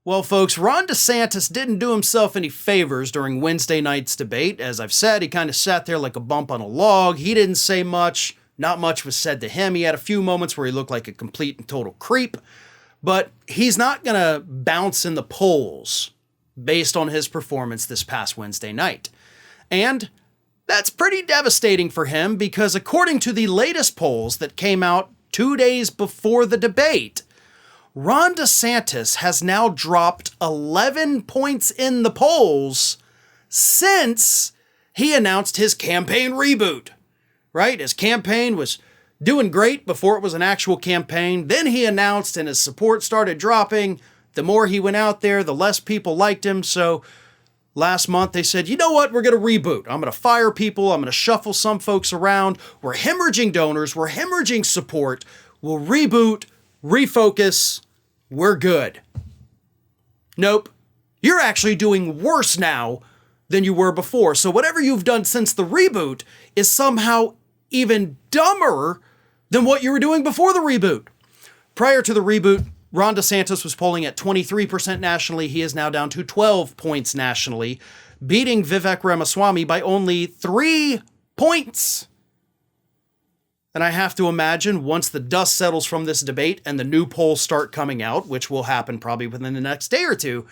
Well, folks, Ron DeSantis didn't do himself any favors during Wednesday night's debate. As I've said, he kind of sat there like a bump on a log. He didn't say much. Not much was said to him. He had a few moments where he looked like a complete and total creep. But he's not going to bounce in the polls based on his performance this past Wednesday night. And that's pretty devastating for him because according to the latest polls that came out 2 days before the debate, Ron DeSantis has now dropped 11 points in the polls since he announced his campaign reboot, right? His campaign was doing great before it was an actual campaign. Then he announced and his support started dropping. The more he went out there, the less people liked him. So last month they said, you know what? We're going to reboot. I'm going to fire people. I'm going to shuffle some folks around. We're hemorrhaging donors. We're hemorrhaging support. We'll reboot, refocus. We're good. Nope. You're actually doing worse now than you were before. So whatever you've done since the reboot is somehow even dumber than what you were doing before the reboot. Prior to the reboot, Ron DeSantis was polling at 23% nationally. He is now down to 12 points nationally, beating Vivek Ramaswamy by only 3 points. And I have to imagine once the dust settles from this debate and the new polls start coming out, which will happen probably within the next day or two,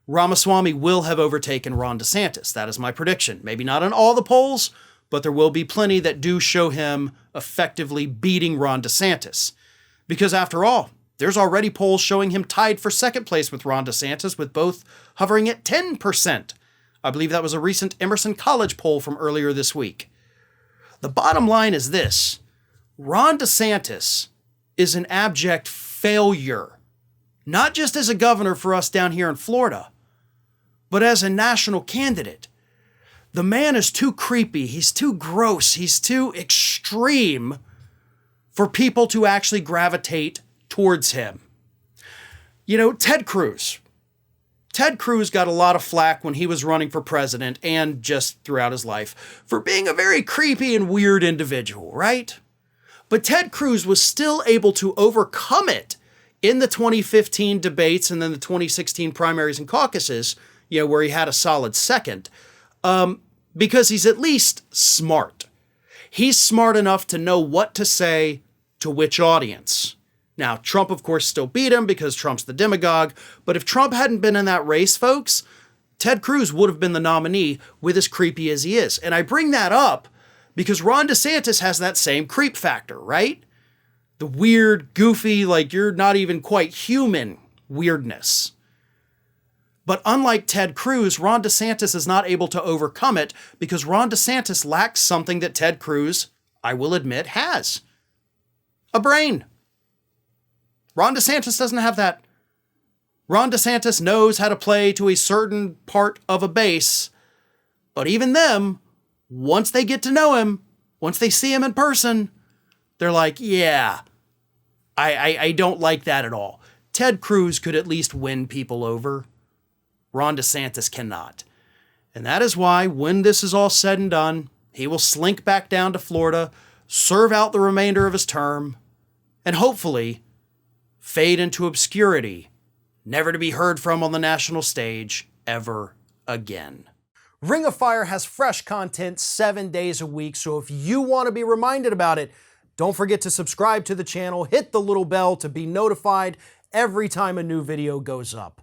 Ramaswamy will have overtaken Ron DeSantis. That is my prediction. Maybe not in all the polls, but there will be plenty that do show him effectively beating Ron DeSantis. Because after all, there's already polls showing him tied for second place with Ron DeSantis, with both hovering at 10%. I believe that was a recent Emerson College poll from earlier this week. The bottom line is this. Ron DeSantis is an abject failure, not just as a governor for us down here in Florida, but as a national candidate. The man is too creepy. He's too gross. He's too extreme for people to actually gravitate towards him. You know, Ted Cruz. Ted Cruz got a lot of flack when he was running for president and just throughout his life for being a very creepy and weird individual, right? But Ted Cruz was still able to overcome it in the 2015 debates and then the 2016 primaries and caucuses, where he had a solid second, because he's at least smart. He's smart enough to know what to say to which audience. Now, Trump, of course, still beat him because Trump's the demagogue, but if Trump hadn't been in that race, folks, Ted Cruz would have been the nominee with as creepy as he is. And I bring that up because Ron DeSantis has that same creep factor, right? The weird, goofy, like you're not even quite human weirdness. But unlike Ted Cruz, Ron DeSantis is not able to overcome it because Ron DeSantis lacks something that Ted Cruz, I will admit, has. A brain. Ron DeSantis doesn't have that. Ron DeSantis knows how to play to a certain part of a base, but even them, once they get to know him, once they see him in person, they're like, yeah, I don't like that at all. Ted Cruz could at least win people over. Ron DeSantis cannot. And that is why when this is all said and done, he will slink back down to Florida, serve out the remainder of his term, and hopefully fade into obscurity, never to be heard from on the national stage ever again. Ring of Fire has fresh content 7 days a week, so if you want to be reminded about it, don't forget to subscribe to the channel, hit the little bell to be notified every time a new video goes up.